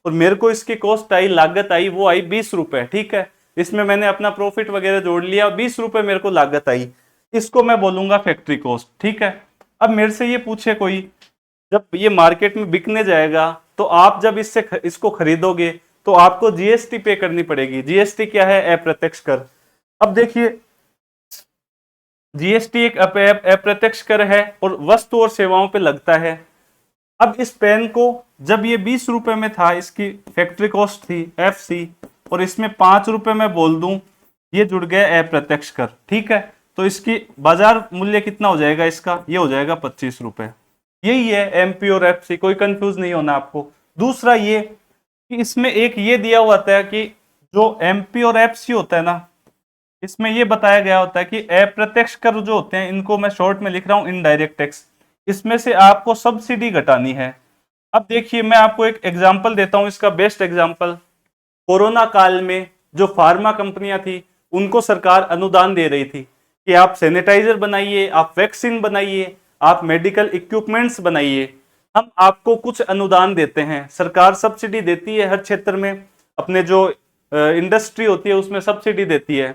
और मेरे को इसकी कॉस्ट आई, लागत आई, वो आई 20 रुपए, ठीक है। इसमें मैंने अपना प्रॉफिट वगैरह जोड़ लिया, 20 रुपए मेरे को लागत आई, इसको मैं बोलूंगा फैक्ट्री कॉस्ट, ठीक है। अब मेरे से ये पूछे कोई, जब ये मार्केट में बिकने जाएगा तो आप जब इसको खरीदोगे तो आपको जीएसटी पे करनी पड़ेगी। जीएसटी क्या है? अप्रत्यक्ष कर। अब देखिए, जीएसटी एक अप्रत्यक्ष कर है और वस्तु और सेवाओं पे लगता है। अब इस पेन को जब ये 20 रुपए में था, इसकी फैक्ट्री कॉस्ट थी एफसी, और इसमें 5 रुपए मैं बोल दूं, ये जुड़ गया अप्रत्यक्ष कर, ठीक है। तो इसकी बाजार मूल्य कितना हो जाएगा? इसका ये हो जाएगा 25 रुपए। यही है एमपी और एफसी, कोई कंफ्यूज नहीं होना आपको। दूसरा ये कि इसमें एक ये दिया हुआ था कि जो एमपी और एफसी होता है ना, इसमें ये बताया गया होता है कि अप्रत्यक्ष कर जो होते हैं, इनको मैं शॉर्ट में लिख रहा हूं इनडायरेक्ट टैक्स, इसमें से आपको सब्सिडी घटानी है। अब देखिए, मैं आपको एक एग्जांपल देता हूं, इसका बेस्ट एग्जांपल। कोरोना काल में जो फार्मा कंपनियां थी, उनको सरकार अनुदान दे रही थी कि आप सैनिटाइजर बनाइए, आप वैक्सीन बनाइए, आप मेडिकल इक्विपमेंट्स बनाइए, हम आपको कुछ अनुदान देते हैं। सरकार सब्सिडी देती है हर क्षेत्र में, अपने जो इंडस्ट्री होती है उसमें सब्सिडी देती है।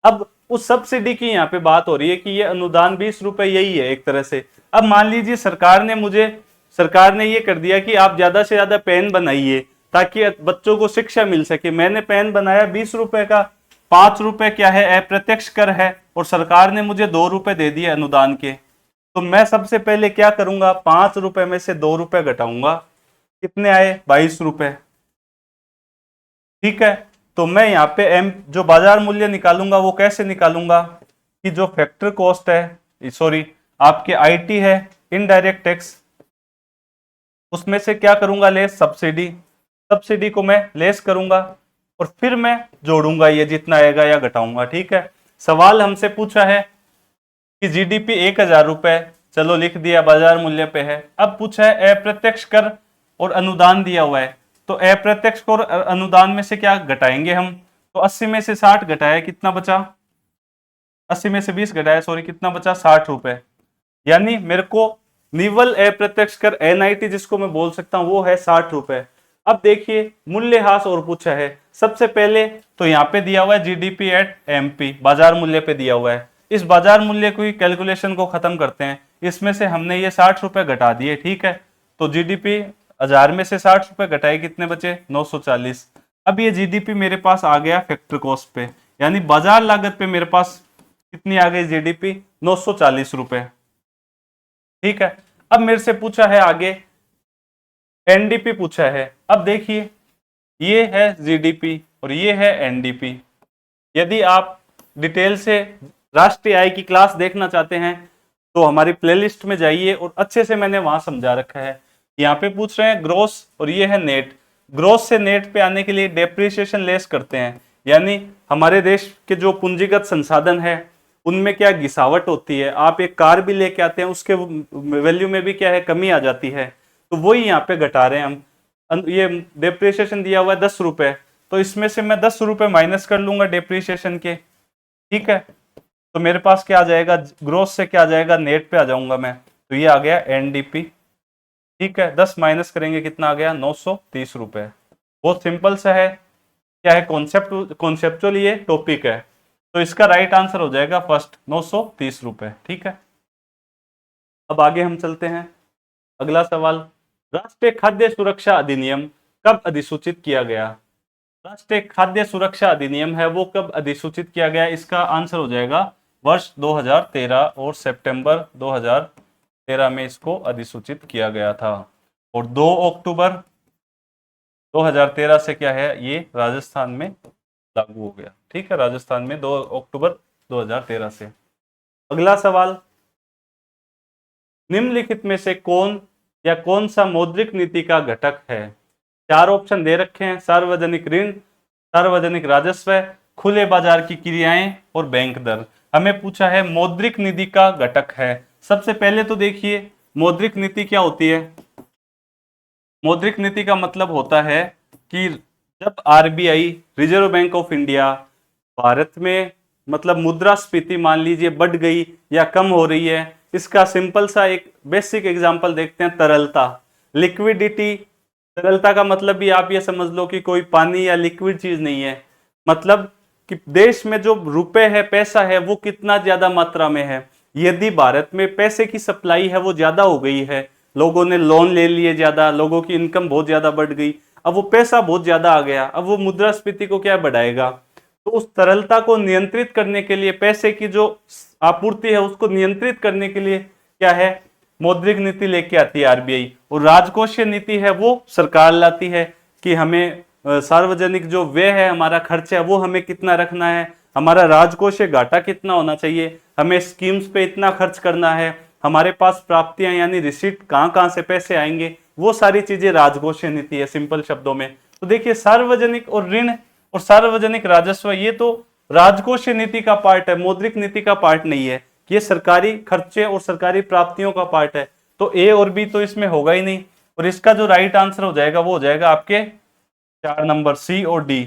अब उस सब्सिडी की यहाँ पे बात हो रही है कि ये अनुदान 20 रुपए यही है एक तरह से। अब मान लीजिए सरकार ने ये कर दिया कि आप ज्यादा से ज्यादा पेन बनाइए ताकि बच्चों को शिक्षा मिल सके। मैंने पेन बनाया 20 रुपए का, 5 रुपए क्या है? अप्रत्यक्ष कर है, और सरकार ने मुझे 2 रुपए दे दिए अनुदान के। तो मैं सबसे पहले क्या करूंगा? 5 रुपए में से 2 रुपए घटाऊंगा, कितने आए? 22 रुपए, ठीक है। तो मैं यहाँ पे एम जो बाजार मूल्य निकालूंगा वो कैसे निकालूंगा कि जो फैक्टर कॉस्ट है, सॉरी आपके आईटी है, इनडायरेक्ट टैक्स, उसमें से क्या करूंगा? Less subsidy. सब्सिडी को मैं लेस करूंगा और फिर मैं जोड़ूंगा ये जितना आएगा या घटाऊंगा, ठीक है। सवाल हमसे पूछा है कि जीडीपी 1000 रुपए, चलो लिख दिया, बाजार मूल्य पे है। अब पूछा है अप्रत्यक्ष कर और अनुदान दिया हुआ है, तो अप्रत्यक्ष कर और अनुदान में से क्या घटाएंगे हम? तो 80 में से 60 घटाया, कितना बचा? 80 में से 20 घटाया, सॉरी, कितना बचा? 60 रुपए। यानी मेरे को निवल अप्रत्यक्ष कर एनआईटी जिसको मैं बोल सकता हूं वो है 60 रुपए। अब देखिए, मूल्यह्रास और पूछा है। सबसे पहले तो यहाँ पे दिया हुआ है जीडीपी एट एमपी, बाजार मूल्य पे दिया हुआ है। इस बाजार मूल्य की कैलकुलेशन को खत्म करते हैं। इसमें से हमने ये 60 रुपए घटा दिए, ठीक है। तो जीडीपी 1000 में से 60 रुपए घटाए, कितने बचे? 940। अब ये जीडीपी मेरे पास आ गया फैक्टर कॉस्ट पे, यानी बाजार लागत पे मेरे पास कितनी आ गई? जीडीपी 940 रुपए, ठीक है। अब मेरे से पूछा है आगे एनडीपी पूछा है। अब देखिए, ये है जीडीपी और ये है एनडीपी। यदि आप डिटेल से राष्ट्रीय आय की क्लास देखना चाहते हैं तो हमारी प्लेलिस्ट में जाइए, और अच्छे से मैंने वहां समझा रखा है। यहाँ पे पूछ रहे हैं ग्रोस और ये है नेट। ग्रोस से नेट पे आने के लिए डेप्रिसिएशन लेस करते हैं, यानी हमारे देश के जो पूंजीगत संसाधन है उनमें क्या गिसावट होती है। आप एक कार भी लेके आते हैं, उसके वैल्यू में भी क्या है? कमी आ जाती है। तो वही यहाँ पे घटा रहे हैं हम। ये डेप्रिसिएशन दिया हुआ है 10 रुपए, तो इसमें से मैं 10 रुपए माइनस कर लूंगा डेप्रिसिएशन के, ठीक है। तो मेरे पास क्या आ जाएगा? ग्रोस से क्या आ जाएगा? नेट पे आ जाऊंगा मैं। तो ये आ गया एनडीपी, ठीक है। 10 माइनस करेंगे, कितना आ गया? 930 रुपए। बहुत सिंपल सा है, क्या है? कॉन्सेप्चुअल ये टॉपिक है। तो इसका राइट आंसर हो जाएगा फर्स्ट, 930 रुपए, ठीक है। अब आगे हम चलते हैं। अगला सवाल, राष्ट्रीय खाद्य सुरक्षा अधिनियम कब अधिसूचित किया गया? राष्ट्रीय खाद्य सुरक्षा अधिनियम है वो कब अधिसूचित किया गया? इसका आंसर हो जाएगा वर्ष 2013, और सितंबर 2013 में इसको अधिसूचित किया गया था। और 2 अक्टूबर 2013 से क्या है? ये राजस्थान में लागू हो गया, ठीक है। राजस्थान में 2 अक्टूबर 2013 से। अगला सवाल, निम्नलिखित में से कौन या कौन सा मौद्रिक नीति का घटक है? चार ऑप्शन दे रखे हैं, सार्वजनिक ऋण, सार्वजनिक राजस्व, खुले बाजार की क्रियाएं और बैंक दर। हमें पूछा है मौद्रिक नीति का घटक है। सबसे पहले तो देखिए मौद्रिक नीति क्या होती है। मौद्रिक नीति का मतलब होता है कि जब RBI, reserve bank of India, Bharat में मतलब मुद्रास्फीति मान लीजिए बढ़ गई या कम हो रही है, इसका सिंपल सा एक बेसिक एग्जांपल देखते हैं, तरलता, लिक्विडिटी। तरलता का मतलब भी आप ये समझ लो कि कोई पानी या लिक्विड चीज नहीं है, मतलब कि देश में जो रुपए है, पैसा है, वो कितना ज्यादा मात्रा में है। यदि भारत में पैसे की सप्लाई है वो ज्यादा हो गई है, लोगों ने लोन ले लिए ज्यादा, लोगों की इनकम बहुत ज्यादा बढ़ गई, अब वो पैसा बहुत ज्यादा आ गया, अब वो मुद्रास्फीति को क्या बढ़ाएगा। तो उस तरलता को नियंत्रित करने के लिए, पैसे की जो आपूर्ति है उसको नियंत्रित करने के लिए क्या है, मौद्रिक नीति लेके आती है आरबीआई। और राजकोषीय नीति है वो सरकार लाती है कि हमें सार्वजनिक जो व्यय है, हमारा खर्च है, वो हमें कितना रखना है, हमारा राजकोषीय घाटा कितना होना चाहिए, हमें स्कीम्स पे इतना खर्च करना है, हमारे पास प्राप्तियां यानी रिसीट कहां कहां से पैसे आएंगे, वो सारी चीजें राजकोषीय नीति है सिंपल शब्दों में। तो देखिए सार्वजनिक और ऋण और सार्वजनिक राजस्व ये तो राजकोषीय नीति का पार्ट है, मौद्रिक नीति का पार्ट नहीं है, ये सरकारी खर्चे और सरकारी प्राप्तियों का पार्ट है। तो ए और बी तो इसमें होगा ही नहीं, और इसका जो राइट आंसर हो जाएगा वो हो जाएगा आपके 4 नंबर, सी और डी।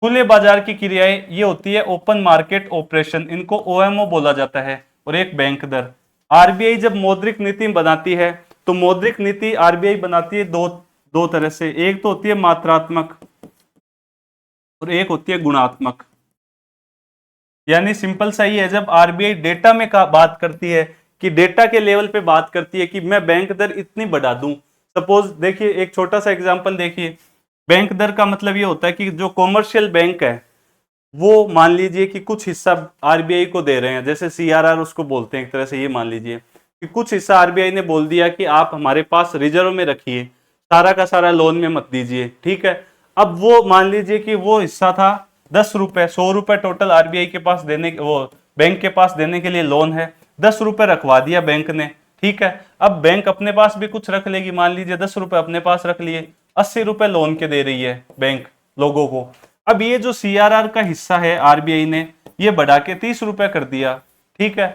खुले बाजार की क्रियाएं ये होती है ओपन मार्केट ऑपरेशन, इनको ओएमओ बोला जाता है, और एक बैंक दर। आरबीआई जब मौद्रिक नीति बनाती है तो मौद्रिक नीति आरबीआई बनाती है दो तरह से, एक तो होती है मात्रात्मक और एक होती है गुणात्मक। यानी सिंपल सा ही है, जब आरबीआई डेटा में बात करती है कि डेटा के लेवल पे बात करती है कि मैं बैंक दर इतनी बढ़ा दूं। सपोज देखिए एक छोटा सा एग्जांपल देखिए, बैंक दर का मतलब ये होता है कि जो कॉमर्शियल बैंक है वो मान लीजिए कि कुछ हिस्सा आरबीआई को दे रहे हैं, जैसे सीआरआर उसको बोलते हैं एक तरह से। ये मान लीजिए कि कुछ हिस्सा आरबीआई ने बोल दिया कि आप हमारे पास रिजर्व में रखिए, सारा का सारा लोन में मत दीजिए, ठीक है। अब वो मान लीजिए कि वो हिस्सा था 10 रुपए, 100 रुपए टोटल आरबीआई के पास देने, वो बैंक के पास देने के लिए लोन है, 10 रुपए रखवा दिया बैंक ने, ठीक है। अब बैंक अपने पास भी कुछ रख लेगी, मान लीजिए 10 रुपए अपने पास रख लिए, 80 रुपए लोन के दे रही है बैंक लोगों को। अब ये जो सीआरआर का हिस्सा है आरबीआई ने ये बढ़ा के 30 रुपए कर दिया, ठीक है।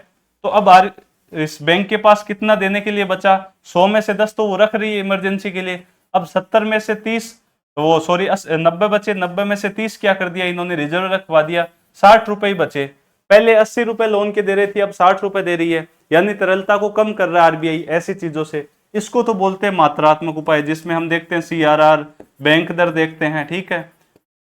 तो अब इस बैंक के पास कितना देने के लिए बचा, 100 में से 10 तो वो रख रही है इमरजेंसी के लिए, अब 70 में से 30 वो सॉरी 90 बचे, 90 में से 30 क्या कर दिया इन्होंने, रिजर्व रखवा दिया, 60 रुपए ही बचे। पहले 80 रुपए लोन के दे रही थी, अब 60 रुपए दे रही है, यानी तरलता को कम कर रहा है आरबीआई ऐसी चीजों से। इसको तो बोलते हैं मात्रात्मक उपाय, जिसमें हम देखते हैं सीआरआर, बैंक दर देखते हैं, ठीक है।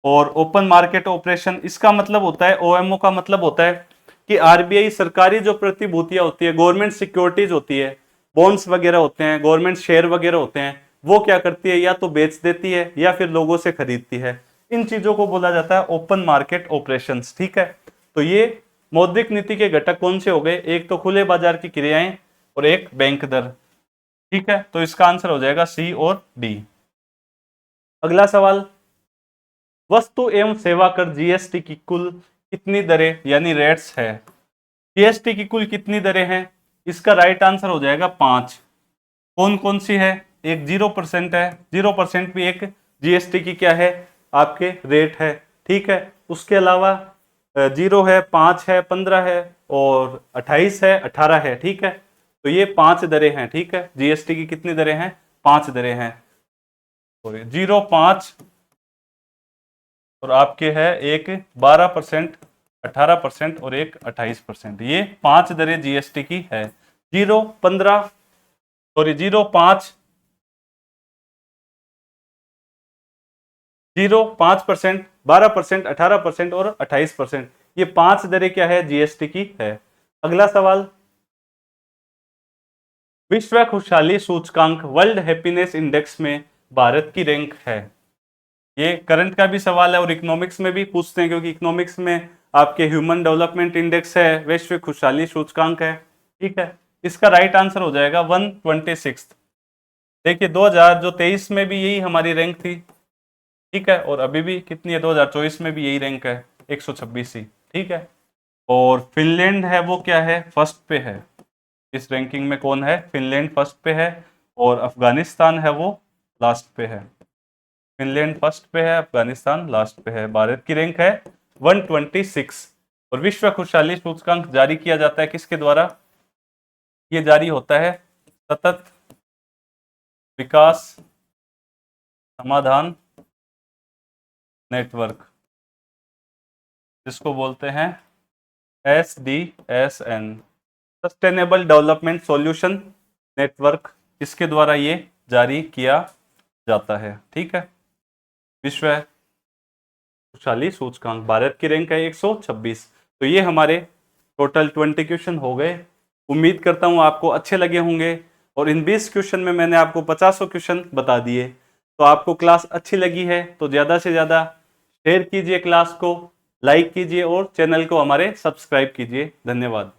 और ओपन मार्केट ऑपरेशन, इसका मतलब होता है, ओएमओ का मतलब होता है कि आरबीआई सरकारी जो प्रतिभूतियां होती है, गवर्नमेंट सिक्योरिटीज होती है, बॉन्ड्स वगैरह होते हैं, गवर्नमेंट शेयर वगैरह होते हैं, वो क्या करती है, या तो बेच देती है या फिर लोगों से खरीदती है। इन चीजों को बोला जाता है ओपन मार्केट ऑपरेशंस, ठीक है। तो ये मौद्रिक नीति के घटक कौन से हो गए, एक तो खुले बाजार की क्रियाएं और एक बैंक दर, ठीक है। तो इसका आंसर हो जाएगा सी और डी। अगला सवाल, वस्तु एवं सेवा कर जीएसटी की कुल कितनी दरें यानी रेट्स है। जीएसटी की कुल कितनी दरें हैं, इसका राइट आंसर हो जाएगा 5। कौन कौन सी है, एक 0% है, 0% भी एक जीएसटी की क्या है, आपके रेट है, ठीक है। उसके अलावा 0 है, 5 है, 15 है और 28 है, 18 है, ठीक है। तो ये 5 दरें हैं, ठीक है। जीएसटी की कितनी दरें हैं, 5 दरें हैं, 0, 5 और आपके है एक 12%, 18% और एक 28%। ये 5 दरें जीएसटी की है। 0, 15 सॉरी 0, 5, 0, 5%, 12%, 18% और 28%, ये 5 दरें क्या है, जीएसटी की है। अगला सवाल, विश्व खुशहाली सूचकांक वर्ल्ड हैप्पीनेस इंडेक्स में भारत की रैंक है। ये करंट का भी सवाल है और इकोनॉमिक्स में भी पूछते हैं, क्योंकि इकोनॉमिक्स में आपके ह्यूमन डेवलपमेंट इंडेक्स है, वैश्विक खुशहाली सूचकांक है, ठीक है। इसका राइट आंसर हो जाएगा 126। देखिए 2023 में भी यही हमारी रैंक थी, ठीक है, और अभी भी कितनी है, 2024 में भी यही रैंक है, 126, ठीक है। और फिनलैंड है वो क्या है, फर्स्ट पे है इस रैंकिंग में। कौन है, फिनलैंड फर्स्ट पे है और अफगानिस्तान है वो लास्ट पे है। फिनलैंड फर्स्ट पे है, अफगानिस्तान लास्ट पे है। भारत की रैंक है 126। और विश्व खुशहाली सूचकांक जारी किया जाता है किसके द्वारा? ये जारी होता है सतत विकास समाधान नेटवर्क, जिसको बोलते हैं SDSN, sustainable development solution network. इसके द्वारा ये जारी किया जाता है। ठीक है, विश्व खुशहाली सूचकांक, भारत की रैंक है 126। तो ये हमारे टोटल 20 क्वेश्चन हो गए। उम्मीद करता हूँ आपको अच्छे लगे होंगे। और इन 20 क्वेश्चन में मैंने आपको 50 क्वेश्चन बता दिए। तो आपको क्लास अच्छी लगी है तो ज़्यादा से ज़्यादा शेयर कीजिए, क्लास को लाइक कीजिए और चैनल को हमारे सब्सक्राइब कीजिए। धन्यवाद।